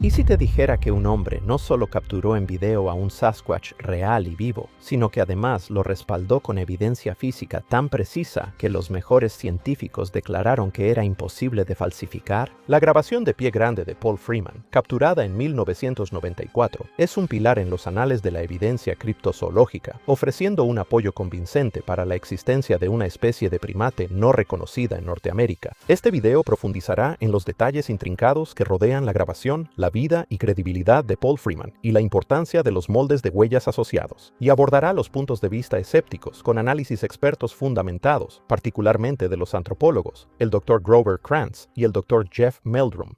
¿Y si te dijera que un hombre no solo capturó en video a un Sasquatch real y vivo, sino que además lo respaldó con evidencia física tan precisa que los mejores científicos declararon que era imposible de falsificar? La grabación de Pie Grande de Paul Freeman, capturada en 1994, es un pilar en los anales de la evidencia criptozoológica, ofreciendo un apoyo convincente para la existencia de una especie de primate no reconocida en Norteamérica. Este video profundizará en los detalles intrincados que rodean la grabación, la vida y credibilidad de Paul Freeman y la importancia de los moldes de huellas asociados, y abordará los puntos de vista escépticos con análisis expertos fundamentados, particularmente de los antropólogos, el Dr. Grover Krantz y el Dr. Jeff Meldrum.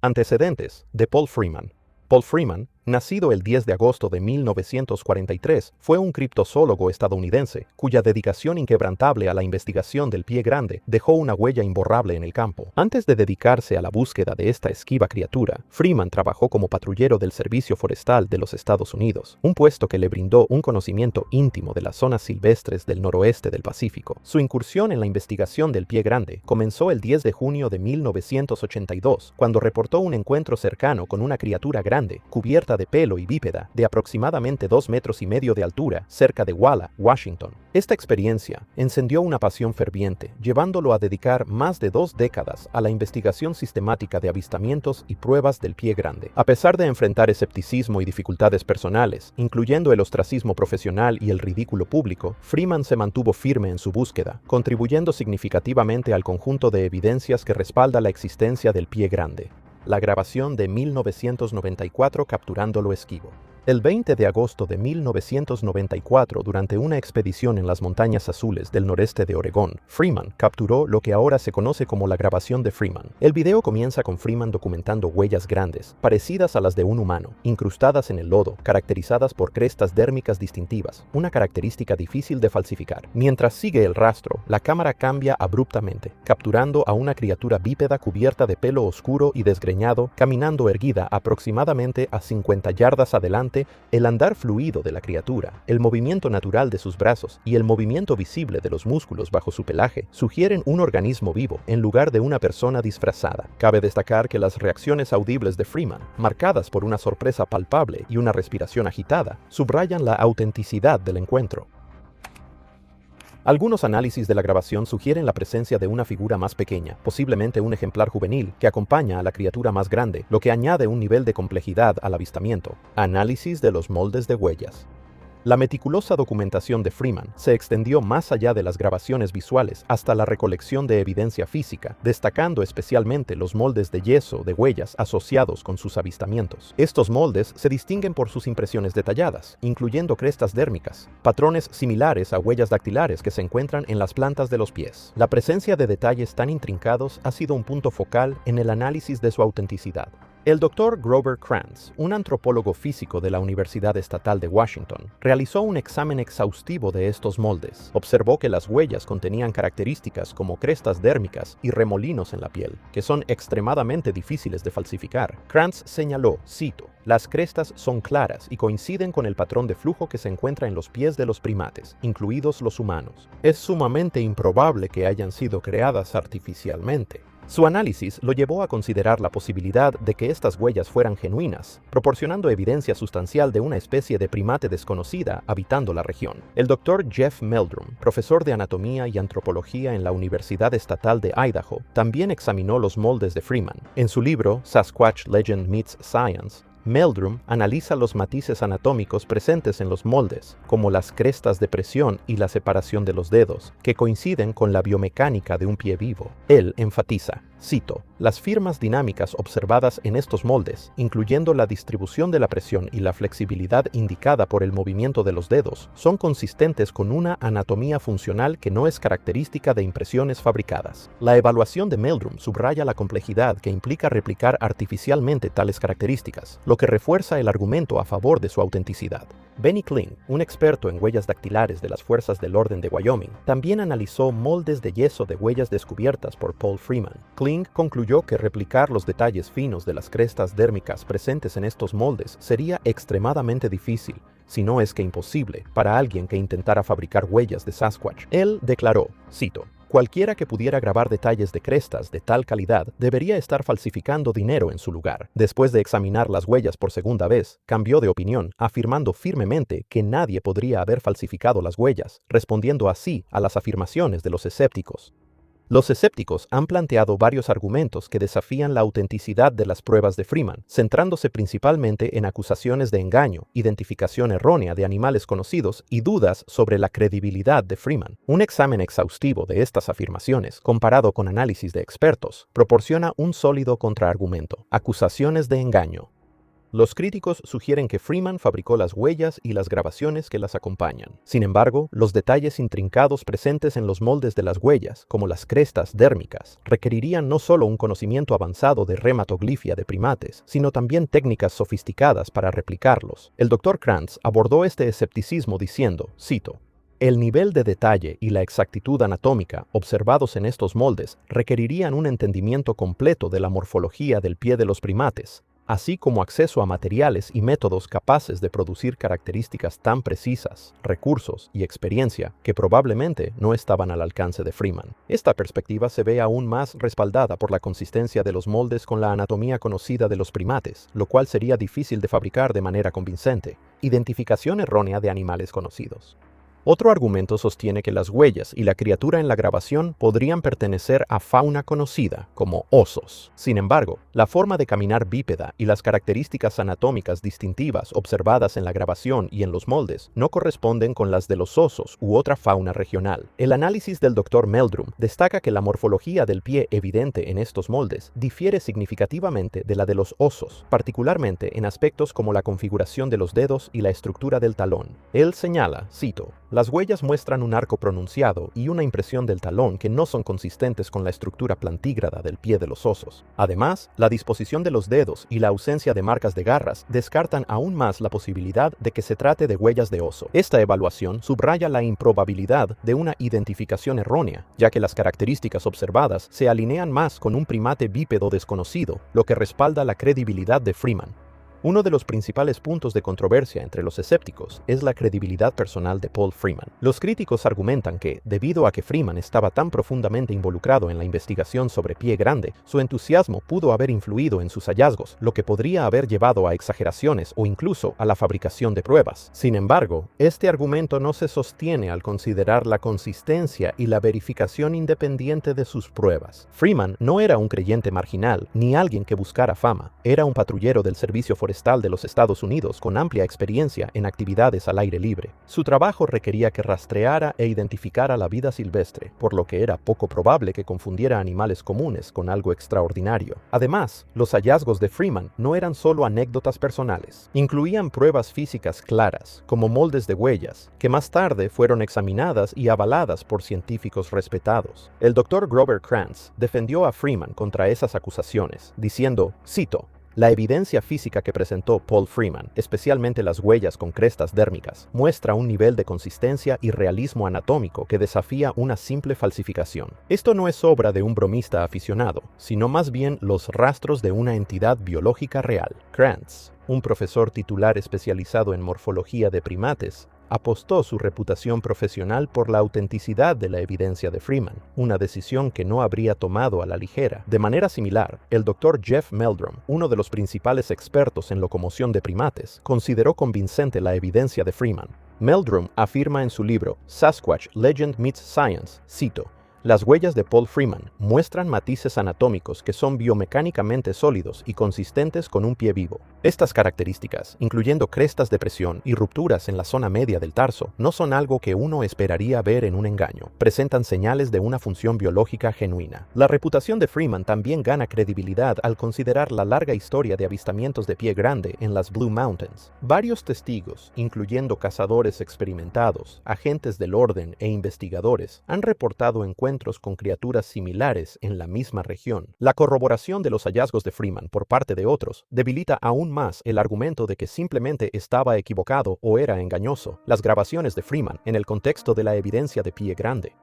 Antecedentes de Paul Freeman. Paul Freeman, nacido el 10 de agosto de 1943, fue un criptozoólogo estadounidense cuya dedicación inquebrantable a la investigación del pie grande dejó una huella imborrable en el campo. Antes de dedicarse a la búsqueda de esta esquiva criatura, Freeman trabajó como patrullero del Servicio Forestal de los Estados Unidos, un puesto que le brindó un conocimiento íntimo de las zonas silvestres del noroeste del Pacífico. Su incursión en la investigación del pie grande comenzó el 10 de junio de 1982, cuando reportó un encuentro cercano con una criatura grande, cubierta de pelo y bípeda, de aproximadamente 2,5 metros de altura, cerca de Walla, Washington. Esta experiencia encendió una pasión ferviente, llevándolo a dedicar más de 2 décadas a la investigación sistemática de avistamientos y pruebas del pie grande. A pesar de enfrentar escepticismo y dificultades personales, incluyendo el ostracismo profesional y el ridículo público, Freeman se mantuvo firme en su búsqueda, contribuyendo significativamente al conjunto de evidencias que respalda la existencia del pie grande. La grabación de 1994 capturándolo esquivo. El 20 de agosto de 1994, durante una expedición en las montañas azules del noreste de Oregón, Freeman capturó lo que ahora se conoce como la grabación de Freeman. El video comienza con Freeman documentando huellas grandes, parecidas a las de un humano, incrustadas en el lodo, caracterizadas por crestas dérmicas distintivas, una característica difícil de falsificar. Mientras sigue el rastro, la cámara cambia abruptamente, capturando a una criatura bípeda cubierta de pelo oscuro y desgreñado, caminando erguida aproximadamente a 50 yardas adelante. El andar fluido de la criatura, el movimiento natural de sus brazos y el movimiento visible de los músculos bajo su pelaje sugieren un organismo vivo en lugar de una persona disfrazada. Cabe destacar que las reacciones audibles de Freeman, marcadas por una sorpresa palpable y una respiración agitada, subrayan la autenticidad del encuentro. Algunos análisis de la grabación sugieren la presencia de una figura más pequeña, posiblemente un ejemplar juvenil, que acompaña a la criatura más grande, lo que añade un nivel de complejidad al avistamiento. Análisis de los moldes de huellas. La meticulosa documentación de Freeman se extendió más allá de las grabaciones visuales hasta la recolección de evidencia física, destacando especialmente los moldes de yeso de huellas asociados con sus avistamientos. Estos moldes se distinguen por sus impresiones detalladas, incluyendo crestas dérmicas, patrones similares a huellas dactilares que se encuentran en las plantas de los pies. La presencia de detalles tan intrincados ha sido un punto focal en el análisis de su autenticidad. El Dr. Grover Krantz, un antropólogo físico de la Universidad Estatal de Washington, realizó un examen exhaustivo de estos moldes. Observó que las huellas contenían características como crestas dérmicas y remolinos en la piel, que son extremadamente difíciles de falsificar. Krantz señaló, cito, "Las crestas son claras y coinciden con el patrón de flujo que se encuentra en los pies de los primates, incluidos los humanos. Es sumamente improbable que hayan sido creadas artificialmente". Su análisis lo llevó a considerar la posibilidad de que estas huellas fueran genuinas, proporcionando evidencia sustancial de una especie de primate desconocida habitando la región. El Dr. Jeff Meldrum, profesor de anatomía y antropología en la Universidad Estatal de Idaho, también examinó los moldes de Freeman. En su libro Sasquatch Legend Meets Science, Meldrum analiza los matices anatómicos presentes en los moldes, como las crestas de presión y la separación de los dedos, que coinciden con la biomecánica de un pie vivo. Él enfatiza, cito, "Las firmas dinámicas observadas en estos moldes, incluyendo la distribución de la presión y la flexibilidad indicada por el movimiento de los dedos, son consistentes con una anatomía funcional que no es característica de impresiones fabricadas". La evaluación de Meldrum subraya la complejidad que implica replicar artificialmente tales características, lo que refuerza el argumento a favor de su autenticidad. Benny Kling, un experto en huellas dactilares de las fuerzas del orden de Wyoming, también analizó moldes de yeso de huellas descubiertas por Paul Freeman. Kling concluyó que replicar los detalles finos de las crestas dérmicas presentes en estos moldes sería extremadamente difícil, si no es que imposible, para alguien que intentara fabricar huellas de Sasquatch. Él declaró, cito, Cualquiera que pudiera grabar detalles de crestas de tal calidad debería estar falsificando dinero en su lugar. Después de examinar las huellas por segunda vez, cambió de opinión, afirmando firmemente que nadie podría haber falsificado las huellas, respondiendo así a las afirmaciones de los escépticos. Los escépticos han planteado varios argumentos que desafían la autenticidad de las pruebas de Freeman, centrándose principalmente en acusaciones de engaño, identificación errónea de animales conocidos y dudas sobre la credibilidad de Freeman. Un examen exhaustivo de estas afirmaciones, comparado con análisis de expertos, proporciona un sólido contraargumento: acusaciones de engaño. Los críticos sugieren que Freeman fabricó las huellas y las grabaciones que las acompañan. Sin embargo, los detalles intrincados presentes en los moldes de las huellas, como las crestas dérmicas, requerirían no solo un conocimiento avanzado de rematoglifia de primates, sino también técnicas sofisticadas para replicarlos. El Dr. Krantz abordó este escepticismo diciendo, cito, "El nivel de detalle y la exactitud anatómica observados en estos moldes requerirían un entendimiento completo de la morfología del pie de los primates, así como acceso a materiales y métodos capaces de producir características tan precisas, recursos y experiencia que probablemente no estaban al alcance de Freeman". Esta perspectiva se ve aún más respaldada por la consistencia de los moldes con la anatomía conocida de los primates, lo cual sería difícil de fabricar de manera convincente. Identificación errónea de animales conocidos. Otro argumento sostiene que las huellas y la criatura en la grabación podrían pertenecer a fauna conocida, como osos. Sin embargo, la forma de caminar bípeda y las características anatómicas distintivas observadas en la grabación y en los moldes no corresponden con las de los osos u otra fauna regional. El análisis del Dr. Meldrum destaca que la morfología del pie evidente en estos moldes difiere significativamente de la de los osos, particularmente en aspectos como la configuración de los dedos y la estructura del talón. Él señala, cito, "Las huellas muestran un arco pronunciado y una impresión del talón que no son consistentes con la estructura plantígrada del pie de los osos. Además, la disposición de los dedos y la ausencia de marcas de garras descartan aún más la posibilidad de que se trate de huellas de oso. Esta evaluación subraya la improbabilidad de una identificación errónea, ya que las características observadas se alinean más con un primate bípedo desconocido, lo que respalda la credibilidad de Freeman. Uno de los principales puntos de controversia entre los escépticos es la credibilidad personal de Paul Freeman. Los críticos argumentan que, debido a que Freeman estaba tan profundamente involucrado en la investigación sobre pie grande, su entusiasmo pudo haber influido en sus hallazgos, lo que podría haber llevado a exageraciones o incluso a la fabricación de pruebas. Sin embargo, este argumento no se sostiene al considerar la consistencia y la verificación independiente de sus pruebas. Freeman no era un creyente marginal ni alguien que buscara fama. Era un patrullero del servicio forestal de los Estados Unidos con amplia experiencia en actividades al aire libre. Su trabajo requería que rastreara e identificara la vida silvestre, por lo que era poco probable que confundiera animales comunes con algo extraordinario. Además, los hallazgos de Freeman no eran solo anécdotas personales. Incluían pruebas físicas claras, como moldes de huellas, que más tarde fueron examinadas y avaladas por científicos respetados. El Dr. Grover Krantz defendió a Freeman contra esas acusaciones, diciendo, cito, "La evidencia física que presentó Paul Freeman, especialmente las huellas con crestas dérmicas, muestra un nivel de consistencia y realismo anatómico que desafía una simple falsificación. Esto no es obra de un bromista aficionado, sino más bien los rastros de una entidad biológica real". Krantz, un profesor titular especializado en morfología de primates, apostó su reputación profesional por la autenticidad de la evidencia de Freeman, una decisión que no habría tomado a la ligera. De manera similar, el Dr. Jeff Meldrum, uno de los principales expertos en locomoción de primates, consideró convincente la evidencia de Freeman. Meldrum afirma en su libro Sasquatch Legend Meets Science, cito, "Las huellas de Paul Freeman muestran matices anatómicos que son biomecánicamente sólidos y consistentes con un pie vivo. Estas características, incluyendo crestas de presión y rupturas en la zona media del tarso, no son algo que uno esperaría ver en un engaño. Presentan señales de una función biológica genuina". La reputación de Freeman también gana credibilidad al considerar la larga historia de avistamientos de pie grande en las Blue Mountains. Varios testigos, incluyendo cazadores experimentados, agentes del orden e investigadores, han reportado encuentros con criaturas similares en la misma región. La corroboración de los hallazgos de Freeman por parte de otros debilita aún más el argumento de que simplemente estaba equivocado o era engañoso. Las grabaciones de Freeman en el contexto de la evidencia de pie grande.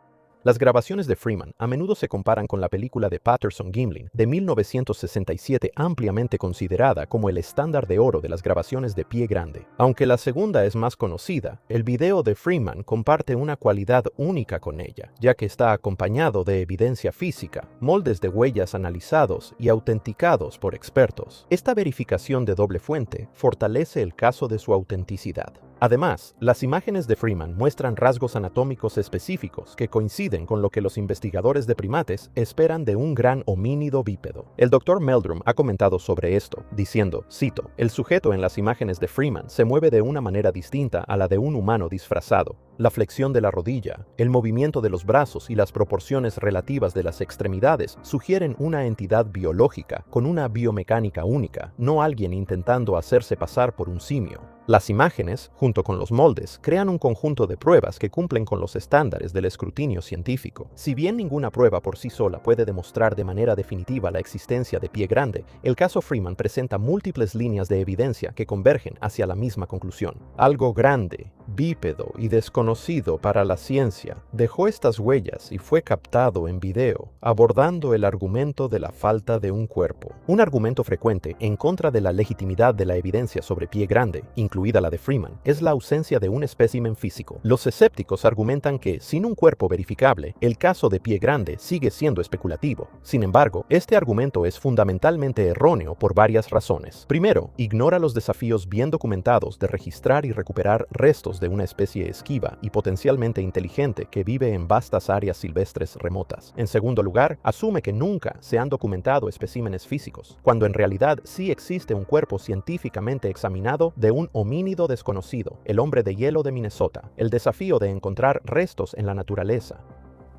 Las grabaciones de Freeman a menudo se comparan con la película de Patterson-Gimlin de 1967, ampliamente considerada como el estándar de oro de las grabaciones de pie grande. Aunque la segunda es más conocida, el video de Freeman comparte una cualidad única con ella, ya que está acompañado de evidencia física, moldes de huellas analizados y autenticados por expertos. Esta verificación de doble fuente fortalece el caso de su autenticidad. Además, las imágenes de Freeman muestran rasgos anatómicos específicos que coinciden con lo que los investigadores de primates esperan de un gran homínido bípedo. El Dr. Meldrum ha comentado sobre esto, diciendo, cito, "El sujeto en las imágenes de Freeman se mueve de una manera distinta a la de un humano disfrazado. La flexión de la rodilla, el movimiento de los brazos y las proporciones relativas de las extremidades sugieren una entidad biológica con una biomecánica única, no alguien intentando hacerse pasar por un simio. Las imágenes, junto con los moldes, crean un conjunto de pruebas que cumplen con los estándares del escrutinio científico. Si bien ninguna prueba por sí sola puede demostrar de manera definitiva la existencia de pie grande, el caso Freeman presenta múltiples líneas de evidencia que convergen hacia la misma conclusión. Algo grande, bípedo y desconocido para la ciencia dejó estas huellas y fue captado en video, abordando el argumento de la falta de un cuerpo. Un argumento frecuente en contra de la legitimidad de la evidencia sobre pie grande, incluida la de Freeman, es la ausencia de un espécimen físico. Los escépticos argumentan que, sin un cuerpo verificable, el caso de pie grande sigue siendo especulativo. Sin embargo, este argumento es fundamentalmente erróneo por varias razones. Primero, ignora los desafíos bien documentados de registrar y recuperar restos de una especie esquiva y potencialmente inteligente que vive en vastas áreas silvestres remotas. En segundo lugar, asume que nunca se han documentado especímenes físicos, cuando en realidad sí existe un cuerpo científicamente examinado de un homínido desconocido, el hombre de hielo de Minnesota. El desafío de encontrar restos en la naturaleza.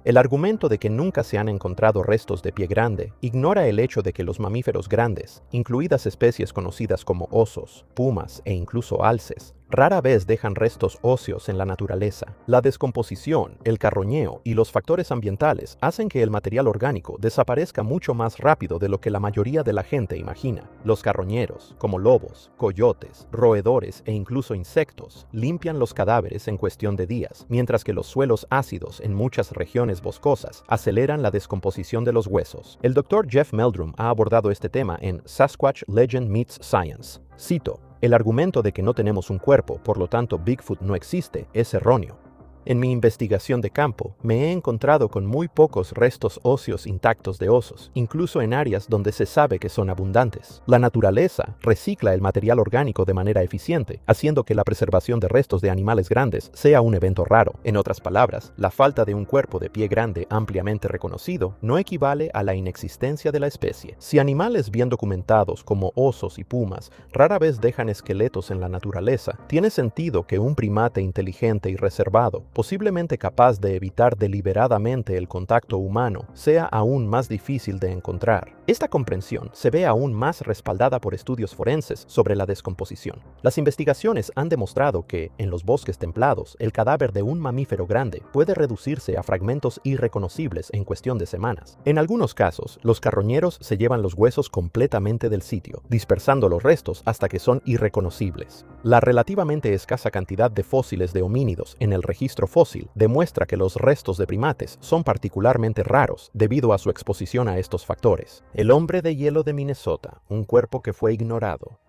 El argumento de que nunca se han encontrado restos de pie grande ignora el hecho de que los mamíferos grandes, incluidas especies conocidas como osos, pumas e incluso alces, rara vez dejan restos óseos en la naturaleza. La descomposición, el carroñeo y los factores ambientales hacen que el material orgánico desaparezca mucho más rápido de lo que la mayoría de la gente imagina. Los carroñeros, como lobos, coyotes, roedores e incluso insectos, limpian los cadáveres en cuestión de días, mientras que los suelos ácidos en muchas regiones boscosas aceleran la descomposición de los huesos. El Dr. Jeff Meldrum ha abordado este tema en Sasquatch Legend Meets Science. Cito, "El argumento de que no tenemos un cuerpo, por lo tanto Bigfoot no existe, es erróneo. En mi investigación de campo, me he encontrado con muy pocos restos óseos intactos de osos, incluso en áreas donde se sabe que son abundantes. La naturaleza recicla el material orgánico de manera eficiente, haciendo que la preservación de restos de animales grandes sea un evento raro. En otras palabras, la falta de un cuerpo de pie grande ampliamente reconocido no equivale a la inexistencia de la especie. Si animales bien documentados como osos y pumas rara vez dejan esqueletos en la naturaleza, tiene sentido que un primate inteligente y reservado, posiblemente capaz de evitar deliberadamente el contacto humano, sea aún más difícil de encontrar. Esta comprensión se ve aún más respaldada por estudios forenses sobre la descomposición. Las investigaciones han demostrado que, en los bosques templados, el cadáver de un mamífero grande puede reducirse a fragmentos irreconocibles en cuestión de semanas. En algunos casos, los carroñeros se llevan los huesos completamente del sitio, dispersando los restos hasta que son irreconocibles. La relativamente escasa cantidad de fósiles de homínidos en el registro fósil demuestra que los restos de primates son particularmente raros debido a su exposición a estos factores. El hombre de hielo de Minnesota, un cuerpo que fue ignorado.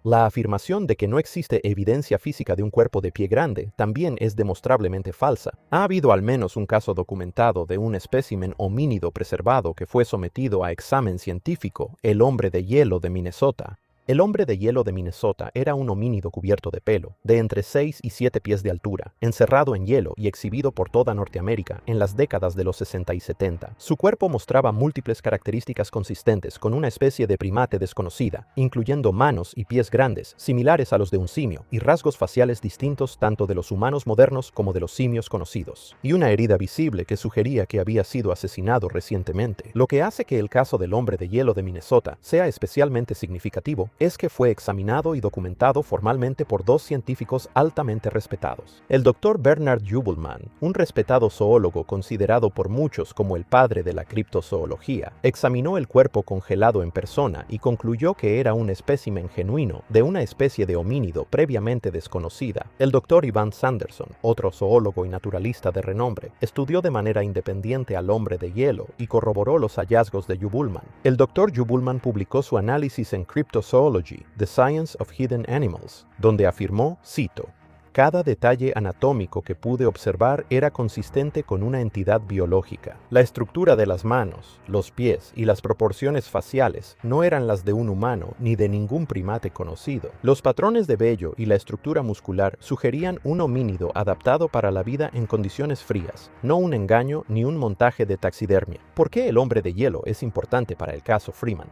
La afirmación de que no existe evidencia física de un cuerpo de pie grande también es demostrablemente falsa. Ha habido al menos un caso documentado de un espécimen homínido preservado que fue sometido a examen científico, el hombre de hielo de Minnesota. El hombre de hielo de Minnesota era un homínido cubierto de pelo, de entre 6 y 7 pies de altura, encerrado en hielo y exhibido por toda Norteamérica en las décadas de los 60 y 70. Su cuerpo mostraba múltiples características consistentes con una especie de primate desconocida, incluyendo manos y pies grandes, similares a los de un simio, y rasgos faciales distintos tanto de los humanos modernos como de los simios conocidos, y una herida visible que sugería que había sido asesinado recientemente. Lo que hace que el caso del hombre de hielo de Minnesota sea especialmente significativo es que fue examinado y documentado formalmente por dos científicos altamente respetados. El Dr. Bernard Jubelmann, un respetado zoólogo considerado por muchos como el padre de la criptozoología, examinó el cuerpo congelado en persona y concluyó que era un espécimen genuino de una especie de homínido previamente desconocida. El Dr. Ivan Sanderson, otro zoólogo y naturalista de renombre, estudió de manera independiente al hombre de hielo y corroboró los hallazgos de Jubelmann. El Dr. Jubelmann publicó su análisis en Cryptozoology, The Science of Hidden Animals, donde afirmó, cito, cada detalle anatómico que pude observar era consistente con una entidad biológica. La estructura de las manos, los pies y las proporciones faciales no eran las de un humano ni de ningún primate conocido. Los patrones de vello y la estructura muscular sugerían un homínido adaptado para la vida en condiciones frías, no un engaño ni un montaje de taxidermia. ¿Por qué el hombre de hielo es importante para el caso Freeman?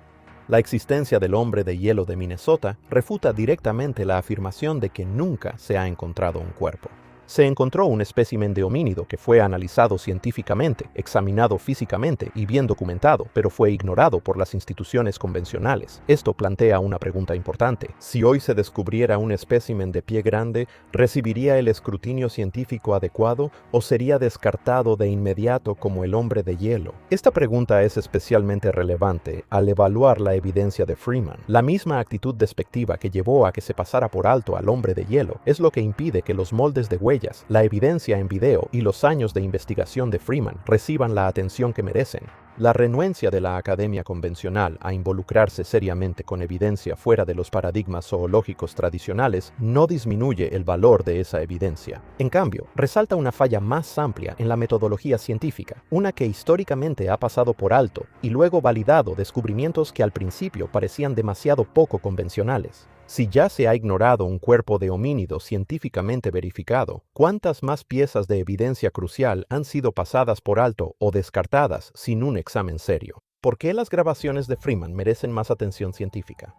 La existencia del hombre de hielo de Minnesota refuta directamente la afirmación de que nunca se ha encontrado un cuerpo. Se encontró un espécimen de homínido que fue analizado científicamente, examinado físicamente y bien documentado, pero fue ignorado por las instituciones convencionales. Esto plantea una pregunta importante. Si hoy se descubriera un espécimen de pie grande, ¿recibiría el escrutinio científico adecuado o sería descartado de inmediato como el hombre de hielo? Esta pregunta es especialmente relevante al evaluar la evidencia de Freeman. La misma actitud despectiva que llevó a que se pasara por alto al hombre de hielo es lo que impide que los moldes de huellas, la evidencia en video y los años de investigación de Freeman reciban la atención que merecen. La renuencia de la academia convencional a involucrarse seriamente con evidencia fuera de los paradigmas zoológicos tradicionales no disminuye el valor de esa evidencia. En cambio, resalta una falla más amplia en la metodología científica, una que históricamente ha pasado por alto y luego validado descubrimientos que al principio parecían demasiado poco convencionales. Si ya se ha ignorado un cuerpo de homínido científicamente verificado, ¿cuántas más piezas de evidencia crucial han sido pasadas por alto o descartadas sin un examen serio? ¿Por qué las grabaciones de Freeman merecen más atención científica?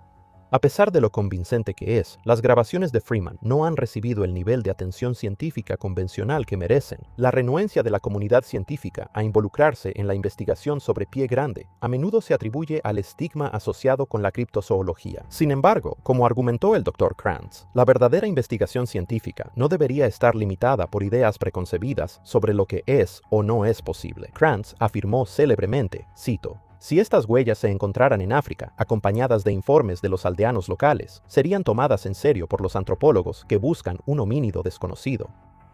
A pesar de lo convincente que es, las grabaciones de Freeman no han recibido el nivel de atención científica convencional que merecen. La renuencia de la comunidad científica a involucrarse en la investigación sobre pie grande a menudo se atribuye al estigma asociado con la criptozoología. Sin embargo, como argumentó el Dr. Krantz, la verdadera investigación científica no debería estar limitada por ideas preconcebidas sobre lo que es o no es posible. Krantz afirmó célebremente, cito, si estas huellas se encontraran en África, acompañadas de informes de los aldeanos locales, serían tomadas en serio por los antropólogos que buscan un homínido desconocido.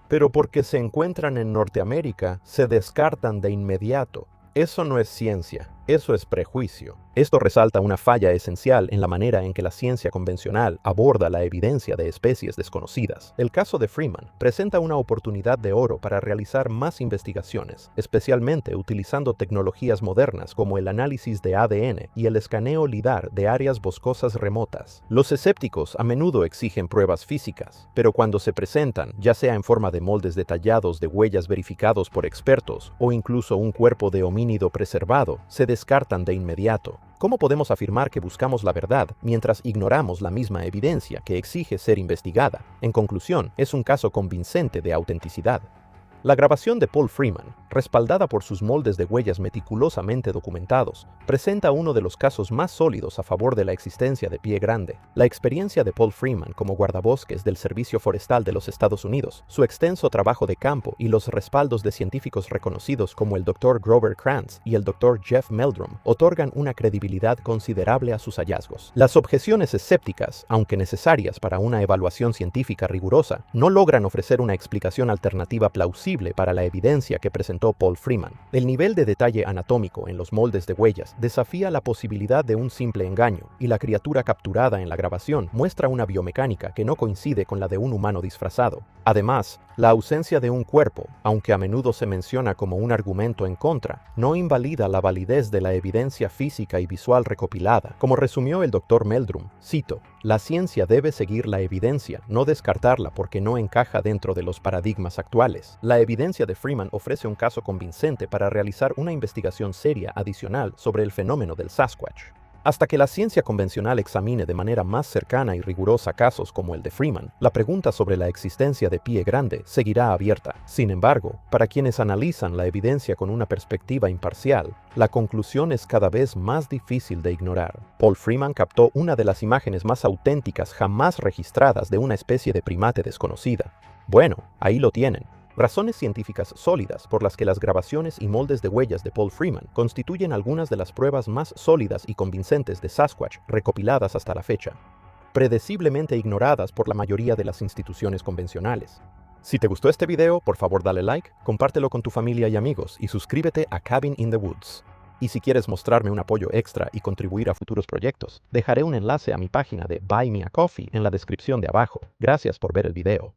Pero porque se encuentran en Norteamérica, se descartan de inmediato. Eso no es ciencia, eso es prejuicio. Esto resalta una falla esencial en la manera en que la ciencia convencional aborda la evidencia de especies desconocidas. El caso de Freeman presenta una oportunidad de oro para realizar más investigaciones, especialmente utilizando tecnologías modernas como el análisis de ADN y el escaneo LIDAR de áreas boscosas remotas. Los escépticos a menudo exigen pruebas físicas, pero cuando se presentan, ya sea en forma de moldes detallados de huellas verificados por expertos o incluso un cuerpo de homínido preservado, se descartan de inmediato. ¿Cómo podemos afirmar que buscamos la verdad mientras ignoramos la misma evidencia que exige ser investigada? En conclusión, es un caso convincente de autenticidad. La grabación de Paul Freeman, respaldada por sus moldes de huellas meticulosamente documentados, presenta uno de los casos más sólidos a favor de la existencia de pie grande. La experiencia de Paul Freeman como guardabosques del Servicio Forestal de los Estados Unidos, su extenso trabajo de campo y los respaldos de científicos reconocidos como el Dr. Grover Krantz y el Dr. Jeff Meldrum otorgan una credibilidad considerable a sus hallazgos. Las objeciones escépticas, aunque necesarias para una evaluación científica rigurosa, no logran ofrecer una explicación alternativa plausible para la evidencia que presentó Paul Freeman. El nivel de detalle anatómico en los moldes de huellas desafía la posibilidad de un simple engaño, y la criatura capturada en la grabación muestra una biomecánica que no coincide con la de un humano disfrazado. Además, la ausencia de un cuerpo, aunque a menudo se menciona como un argumento en contra, no invalida la validez de la evidencia física y visual recopilada. Como resumió el Dr. Meldrum, cito, la ciencia debe seguir la evidencia, no descartarla porque no encaja dentro de los paradigmas actuales. La evidencia de Freeman ofrece un caso convincente para realizar una investigación seria adicional sobre el fenómeno del Sasquatch. Hasta que la ciencia convencional examine de manera más cercana y rigurosa casos como el de Freeman, la pregunta sobre la existencia de Pie Grande seguirá abierta. Sin embargo, para quienes analizan la evidencia con una perspectiva imparcial, la conclusión es cada vez más difícil de ignorar. Paul Freeman captó una de las imágenes más auténticas jamás registradas de una especie de primate desconocida. Bueno, ahí lo tienen. Razones científicas sólidas por las que las grabaciones y moldes de huellas de Paul Freeman constituyen algunas de las pruebas más sólidas y convincentes de Sasquatch recopiladas hasta la fecha, predeciblemente ignoradas por la mayoría de las instituciones convencionales. Si te gustó este video, por favor dale like, compártelo con tu familia y amigos y suscríbete a Cabin in the Woods. Y si quieres mostrarme un apoyo extra y contribuir a futuros proyectos, dejaré un enlace a mi página de Buy Me a Coffee en la descripción de abajo. Gracias por ver el video.